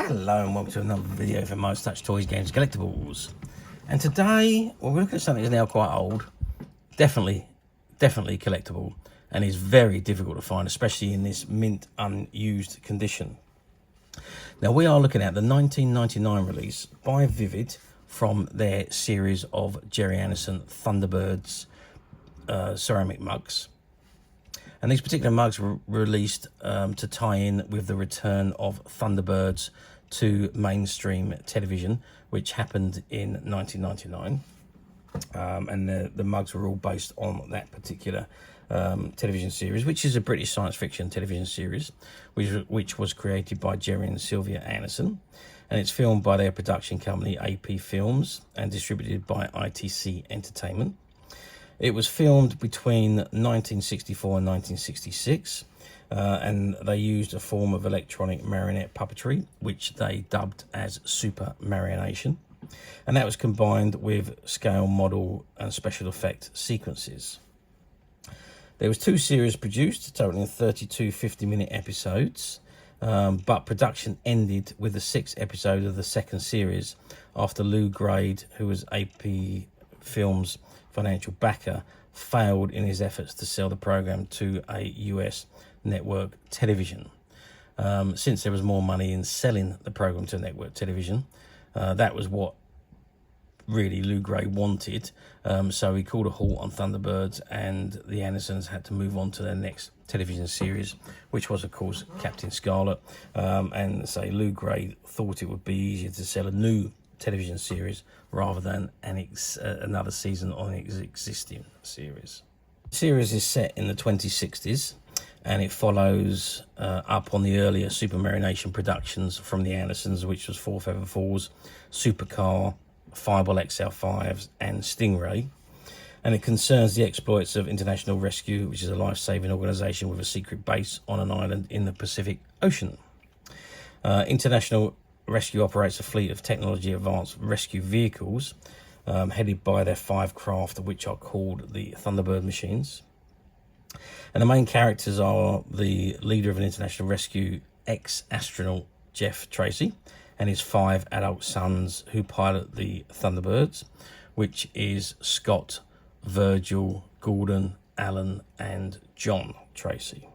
Hello and welcome to another video for Most Touch Toys, Games, Collectibles. And today, well, we're looking at something that's now quite old, definitely collectible, and is very difficult to find, especially in this mint unused condition. Now we are looking at the 1999 release by Vivid from their series of Gerry Andersons Thunderbirds ceramic mugs. And these particular mugs were released to tie in with the return of Thunderbirds to mainstream television, which happened in 1999. And the mugs were all based on that particular television series, which is a British science fiction television series, which was created by Gerry and Sylvia Anderson. And it's filmed by their production company, AP Films, and distributed by ITC Entertainment. It was filmed between 1964 and 1966, and they used a form of electronic marionette puppetry, which they dubbed as super marionation, and that was combined with scale model and special effect sequences. There was 2 series produced, totaling 32 50-minute episodes, but production ended with the 6th episode of the 2nd series after Lou Grade, who was AP Films' financial backer, failed in his efforts to sell the program to a US network television. Since there was more money in selling the program to network television, that was what really Lou Grade wanted. So he called a halt on Thunderbirds, and the Andersons had to move on to their next television series, which was, of course, Captain Scarlet. And so Lou Grade thought it would be easier to sell a new television series rather than another season on an existing series. The series is set in the 2060s, and it follows up on the earlier Super Marionation productions from the Andersons, which was Four Feather Falls, Supercar, Fireball XL5s and Stingray. And it concerns the exploits of International Rescue, which is a life-saving organisation with a secret base on an island in the Pacific Ocean. International Rescue operates a fleet of technology advanced rescue vehicles headed by their 5 craft, which are called the Thunderbird machines. And the main characters are the leader of an international rescue, ex-astronaut Jeff Tracy, and his 5 adult sons who pilot the Thunderbirds, which is Scott, Virgil, Gordon, Alan and John Tracy.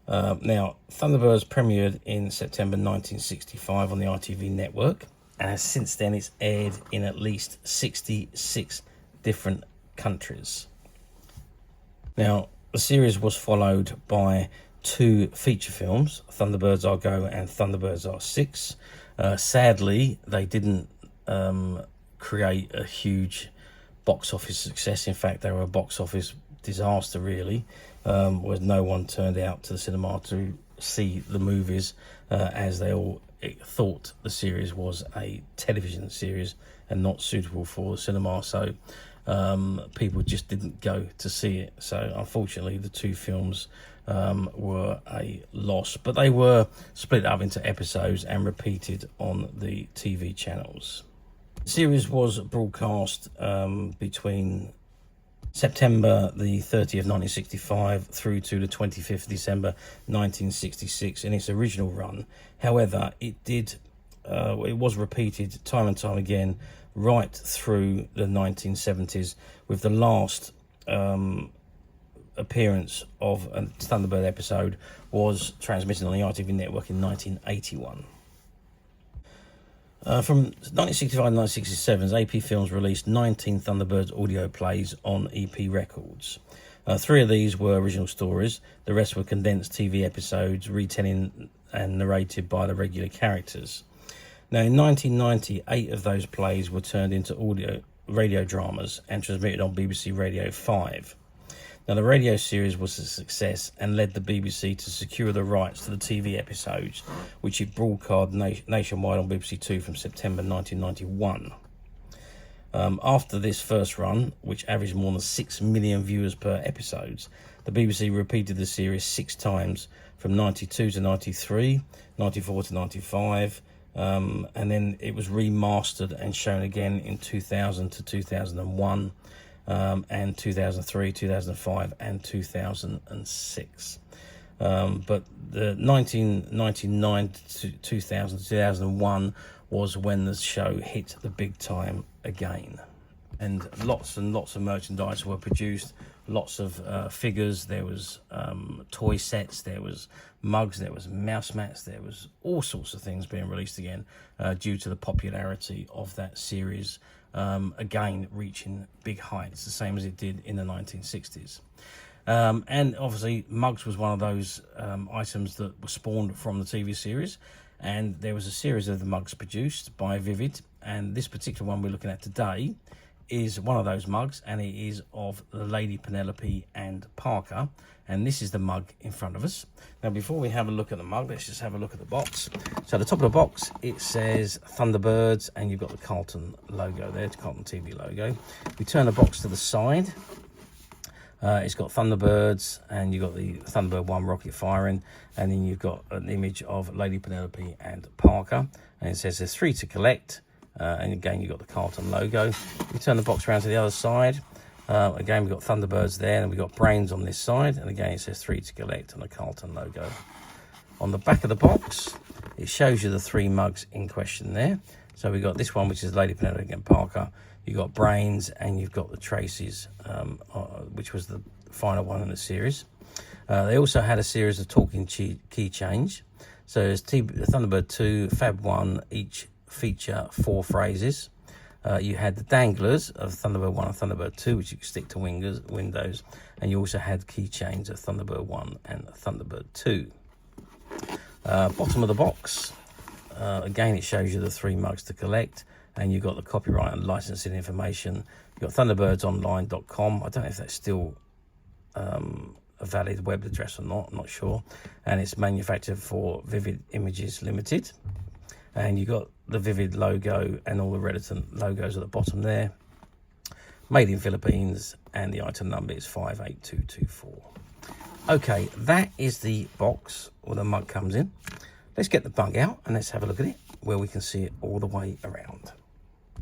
Now, Thunderbirds premiered in September 1965 on the ITV network, and since then it's aired in at least 66 different countries. Now, the series was followed by 2 feature films, Thunderbirds Are Go and Thunderbirds Are 6. Sadly, they didn't create a huge box office success. In fact, they were a box office disaster, really, where no one turned out to the cinema to see the movies, as they all thought the series was a television series and not suitable for the cinema. So people just didn't go to see it. So unfortunately, the 2 films were a loss, but they were split up into episodes and repeated on the TV channels. The series was broadcast between September the 30th, 1965 through to the 25th of December 1966 in its original run. However, it was repeated time and time again right through the 1970s, with the last appearance of a Thunderbird episode was transmitted on the ITV network in 1981. From 1965 to 1967, AP Films released 19 Thunderbirds audio plays on EP Records. 3 of these were original stories. The rest were condensed TV episodes, retelling and narrated by the regular characters. Now, in 1990, 8 of those plays were turned into radio dramas and transmitted on BBC Radio 5. Now, the radio series was a success and led the BBC to secure the rights to the TV episodes, which it broadcast nationwide on BBC 2 from September 1991. After this first run, which averaged more than 6 million viewers per episode, the BBC repeated the series 6 times from 92 to 93, 94 to 95, and then it was remastered and shown again in 2000 to 2001. And 2003, 2005 and 2006. But the 1999 to 2000, 2001 was when the show hit the big time again. And lots of merchandise were produced, lots of figures. There was toy sets, there was mugs, there was mouse mats, there was all sorts of things being released again due to the popularity of that series, again reaching big heights, the same as it did in the 1960s. And obviously mugs was one of those items that were spawned from the TV series, and there was a series of the mugs produced by Vivid, and this particular one we're looking at today is one of those mugs, and it is of the Lady Penelope and Parker, and this is the mug in front of us. Now before we have a look at the mug, let's just have a look at the box. So at the top of the box it says Thunderbirds, and you've got the Carlton logo there, the Carlton TV logo. We turn the box to the side. It's got Thunderbirds, and you've got the Thunderbird 1 rocket firing, and then you've got an image of Lady Penelope and Parker, and it says there's 3 to collect, and again you've got the Carlton logo. We turn the box around to the other side. Again we've got Thunderbirds there, and we've got brains on this side, and again it says 3 to collect and the Carlton logo. On the back of the box it shows you the 3 mugs in question there. So we've got this one, which is Lady Penelope and Parker. You've got brains, and you've got the Tracy's, which was the final one in the series. They also had a series of talking key change. So there's Thunderbird 2, Fab 1, each feature 4 phrases. You had the danglers of Thunderbird 1 and Thunderbird 2, which you could stick to windows. And you also had key chains of Thunderbird 1 and Thunderbird 2. Bottom of the box, again it shows you the 3 mugs to collect. And you've got the copyright and licensing information. You've got thunderbirdsonline.com. I don't know if that's still a valid web address or not, I'm not sure. And it's manufactured for Vivid Images Limited. And you've got the Vivid logo and all the relevant logos at the bottom there. Made in Philippines, and the item number is 58224. Okay, that is the box where the mug comes in. Let's get the mug out and let's have a look at it, where we can see it all the way around.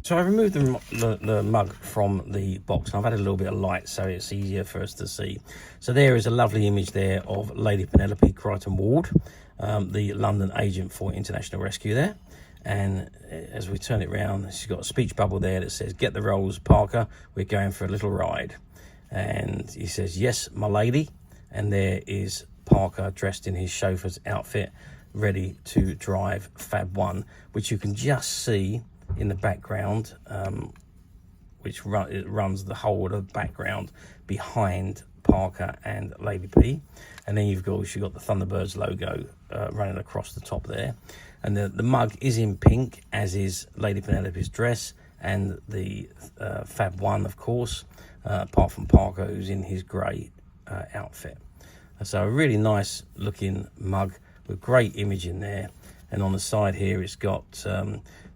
So I removed the mug from the box, and I've added a little bit of light so it's easier for us to see. So there is a lovely image there of Lady Penelope Creighton-Ward, the London agent for international rescue there. And as we turn it round, she's got a speech bubble there that says, "Get the rolls, Parker, we're going for a little ride." And he says, "Yes, my lady." And there is Parker dressed in his chauffeur's outfit, ready to drive Fab 1, which you can just see in the background, which runs the whole of the background behind Parker and Lady P. And then you've got the Thunderbirds logo running across the top there. And the mug is in pink, as is Lady Penelope's dress, and the Fab 1, of course, apart from Parker, who's in his grey outfit. So a really nice looking mug with great image in there. And on the side here it's got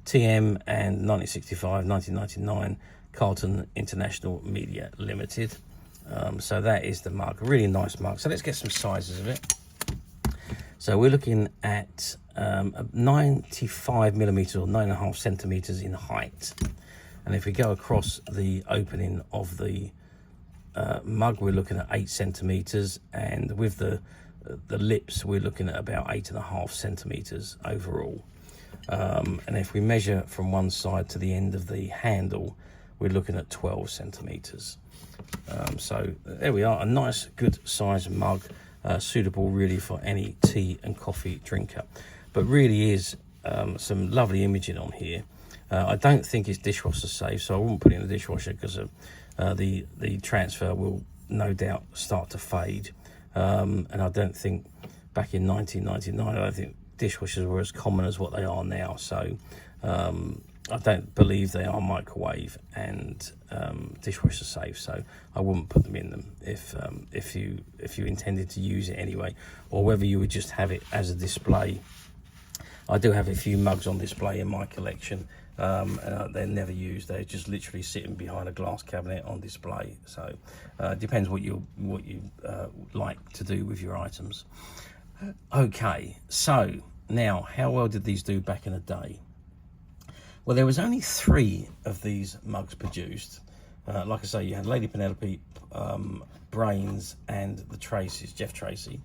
TM and 1965, 1999 Carlton International Media Limited. So that is the mug, really nice mug. So let's get some sizes of it. So we're looking at 95 millimeters or 9.5 centimeters in height. And if we go across the opening of the mug, we're looking at 8 centimeters, and with the lips we're looking at about 8.5 centimeters overall. And if we measure from one side to the end of the handle, we're looking at 12 centimeters. So there we are, a nice good size mug, suitable really for any tea and coffee drinker. But really is some lovely imaging on here. I don't think it's dishwasher safe, so I wouldn't put it in the dishwasher, because the transfer will no doubt start to fade. And I don't think back in 1999, I don't think dishwashers were as common as what they are now. So I don't believe they are microwave and dishwasher safe. So I wouldn't put them in them if you intended to use it anyway, or whether you would just have it as a display. I do have a few mugs on display in my collection. And they're never used. They're just literally sitting behind a glass cabinet on display. So it depends what you like to do with your items. Okay, so now how well did these do back in the day? Well, there was only 3 of these mugs produced. Like I say, you had Lady Penelope, Brains, and the Tracy's, Jeff Tracy.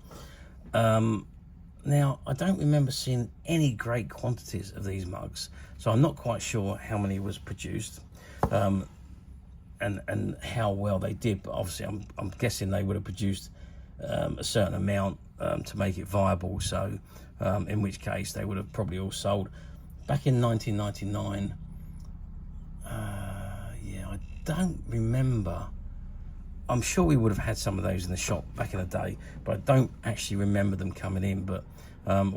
Now, I don't remember seeing any great quantities of these mugs, so I'm not quite sure how many was produced and how well they did, but obviously I'm guessing they would have produced a certain amount to make it viable, so in which case they would have probably all sold. Back in 1999, yeah, I don't remember. I'm sure we would have had some of those in the shop back in the day, but I don't actually remember them coming in. But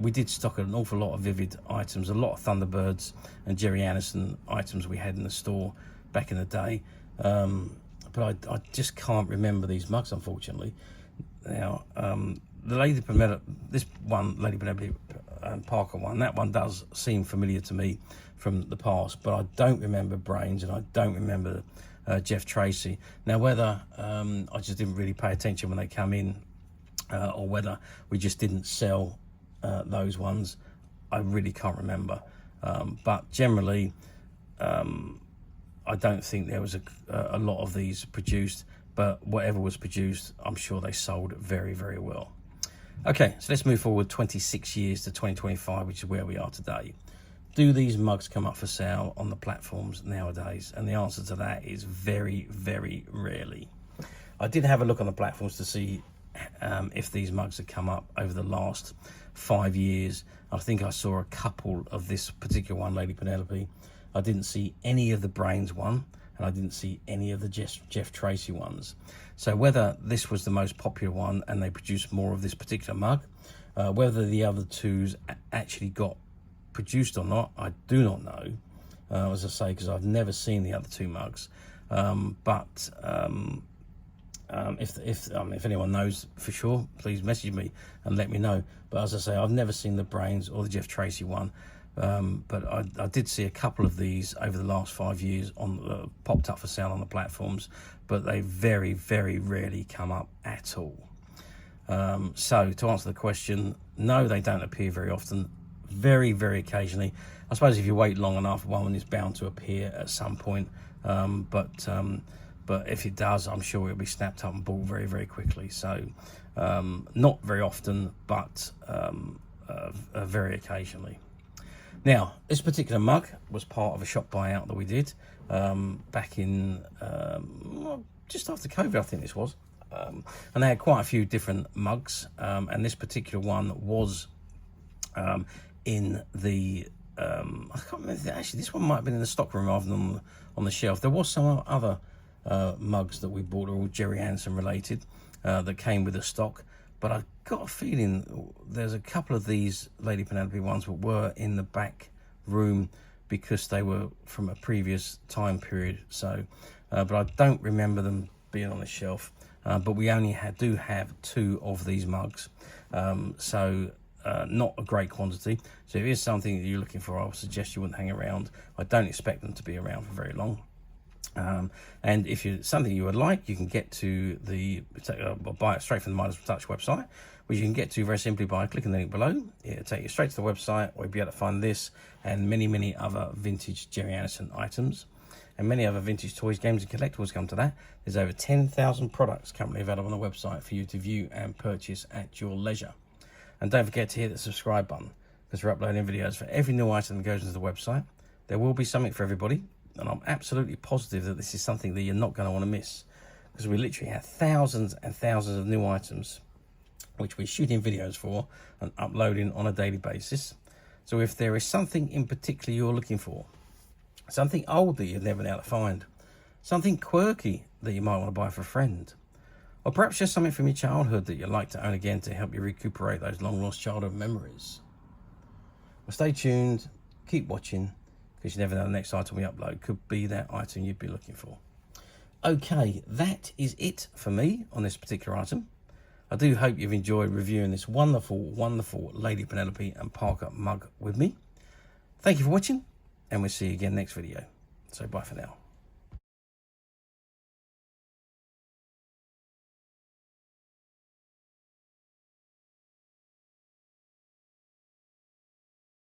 we did stock an awful lot of Vivid items, a lot of Thunderbirds and Gerry Anderson items we had in the store back in the day. But I just can't remember these mugs, unfortunately. Now, the Lady Penelope, this one, Lady Penelope Parker one, that one does seem familiar to me from the past, but I don't remember Brains and I don't remember Jeff Tracy. Now, whether I just didn't really pay attention when they come in or whether we just didn't sell those ones, I really can't remember. But generally, I don't think there was a lot of these produced, but whatever was produced, I'm sure they sold very, very well. Okay, so let's move forward 26 years to 2025, which is where we are today. Do these mugs come up for sale on the platforms nowadays? And the answer to that is very, very rarely. I did have a look on the platforms to see if these mugs had come up over the last 5 years. I think I saw a couple of this particular one, Lady Penelope. I didn't see any of the Brains one, and I didn't see any of the Jeff Tracy ones. So whether this was the most popular one and they produced more of this particular mug, whether the other twos actually got produced or not, I do not know, as I say, because I've never seen the other two mugs. But if anyone knows for sure, please message me and let me know. But as I say, I've never seen the Brains or the Jeff Tracy one. But I did see a couple of these over the last 5 years on popped up for sale on the platforms, but they very, very rarely come up at all. So to answer the question, no, they don't appear very often. Very, very occasionally. I suppose if you wait long enough, one is bound to appear at some point. But if it does, I'm sure it'll be snapped up and bought very, very quickly. So not very often, but very occasionally. Now, this particular mug was part of a shop buyout that we did back in just after COVID, I think this was. And they had quite a few different mugs, and this particular one was in the I can't remember, actually this one might have been in the stock room rather than on the shelf. There was some other mugs that we bought, all Gerry Anderson related, that came with the stock, but I got a feeling there's a couple of these Lady Penelope ones that were in the back room because they were from a previous time period. So but I don't remember them being on the shelf, but we only do have 2 of these mugs, so not a great quantity. So if it is something that you're looking for, I would suggest you wouldn't hang around. I don't expect them to be around for very long. And if it's something you would like, you can get to buy it straight from the Midas Touch website, which you can get to very simply by clicking the link below. It'll take you straight to the website where you'll be able to find this and many, many other vintage Gerry Anderson items. And many other vintage toys, games and collectibles come to that. There's over 10,000 products currently available on the website for you to view and purchase at your leisure. And don't forget to hit the subscribe button, because we're uploading videos for every new item that goes into the website. There will be something for everybody, and I'm absolutely positive that this is something that you're not going to want to miss, because we literally have thousands and thousands of new items which we're shooting videos for and uploading on a daily basis. So if there is something in particular you're looking for, something old that you've never been able to find, something quirky that you might want to buy for a friend, or perhaps just something from your childhood that you'd like to own again to help you recuperate those long lost childhood memories. Well, stay tuned, keep watching, because you never know the next item we upload could be that item you'd be looking for. Okay, that is it for me on this particular item. I do hope you've enjoyed reviewing this wonderful, wonderful Lady Penelope and Parker mug with me. Thank you for watching, and we'll see you again next video. So bye for now.